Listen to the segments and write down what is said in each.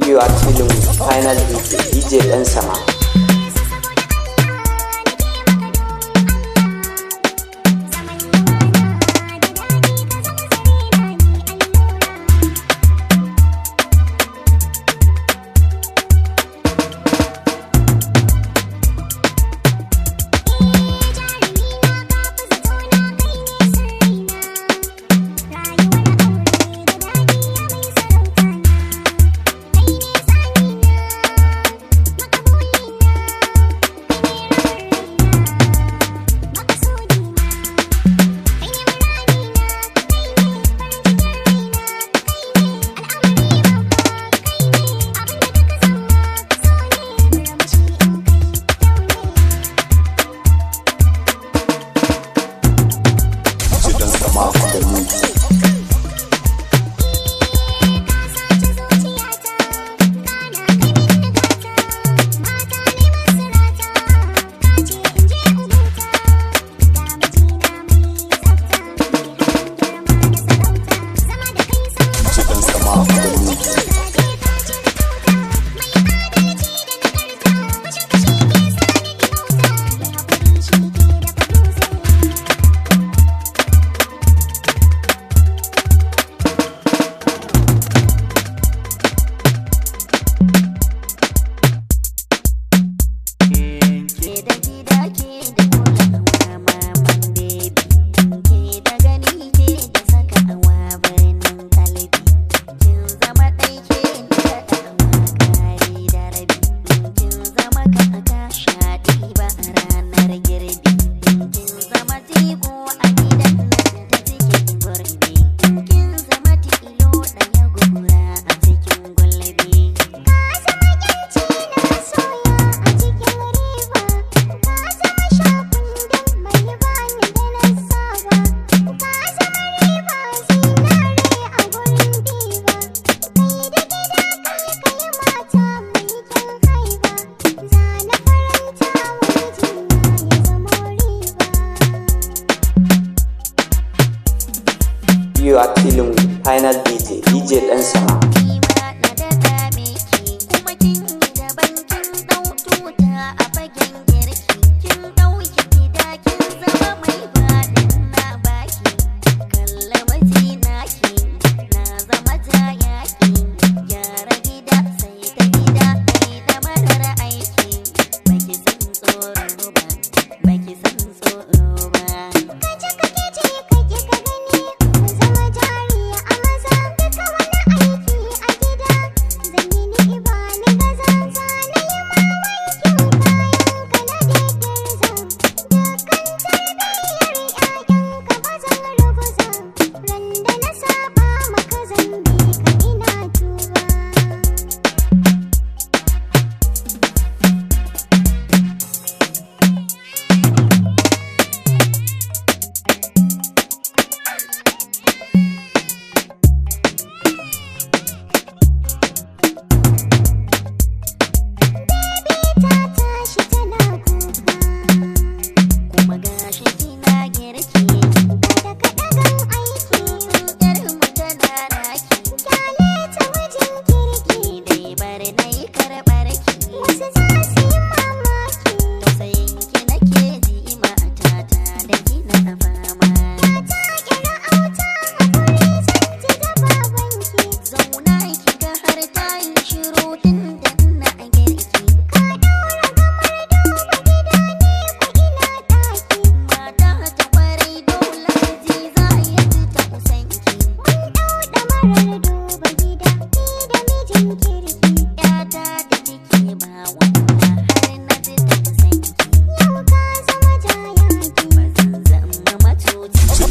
You are feeling final DJ ɗan sama. You are feeling final DJ ɗan sama.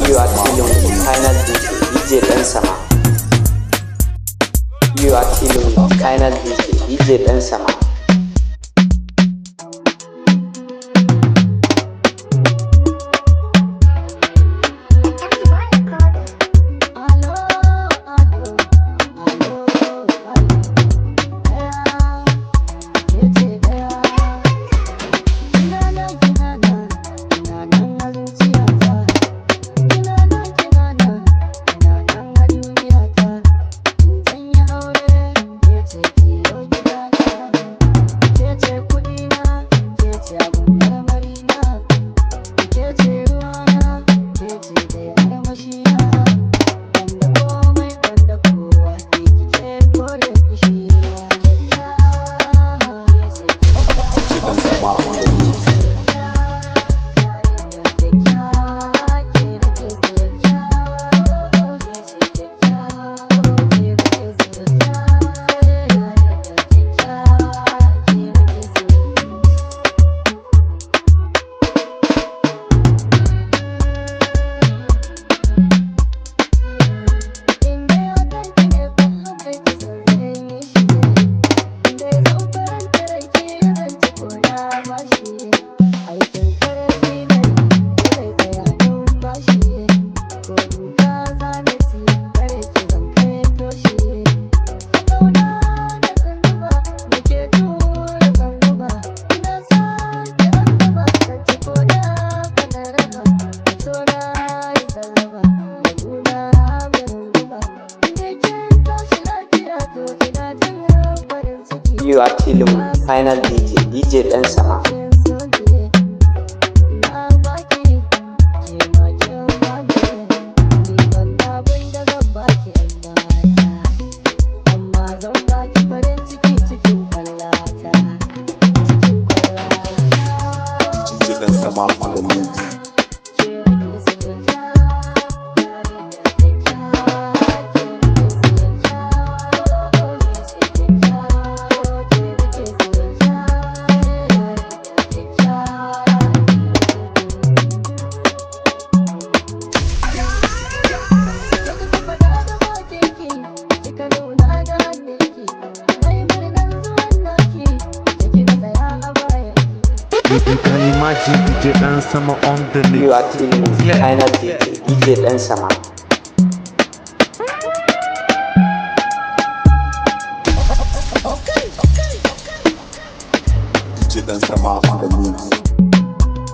You are feeling final DJ ɗan sama. You are feeling final DJ ɗan sama. Take You are chilling with final DJ Dan Sama. You can imagine DJ Dan Sama on the mix. You are chilling with final DJ Dan Sama. DJ Dan Sama on the mix.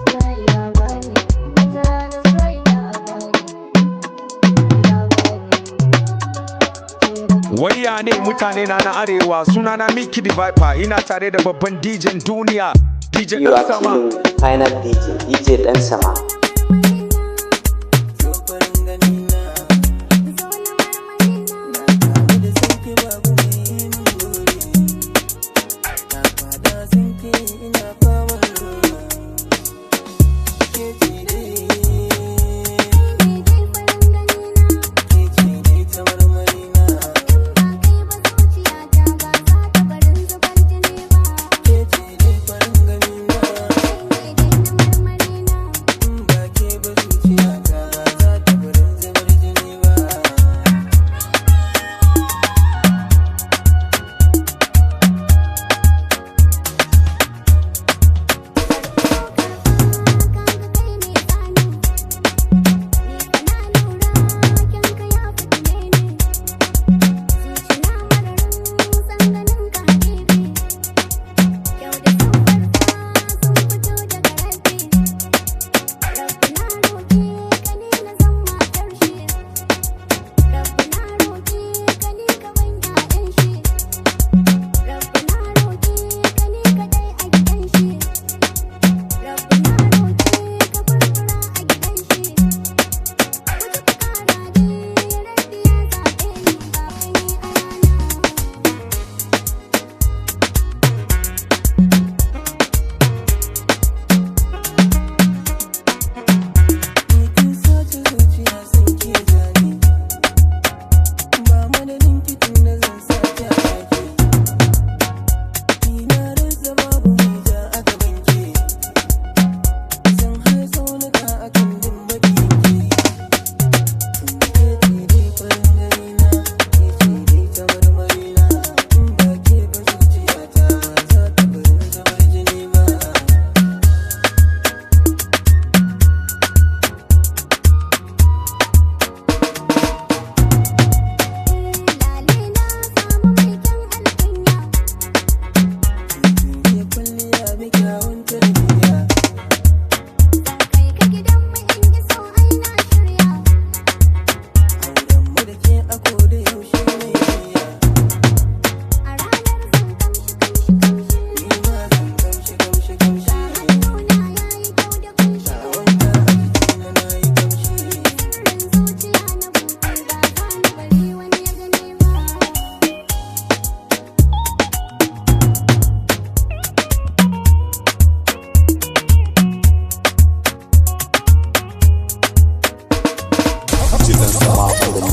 Waya ne mutane na arewa sunana Miki the Viper ina tare da babban DJ duniya DJ You Dan are Sama. chilling with final DJ Dan Sama.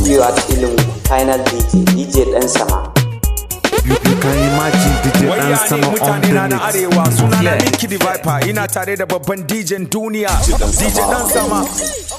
You are chilling with final DJ Dan Sama. You can imagine DJ Dan Waya ne Sama on mutane the na mix. arewa sunana Miki the Viper ina tare da babban DJ duniya DJ Dan Sama.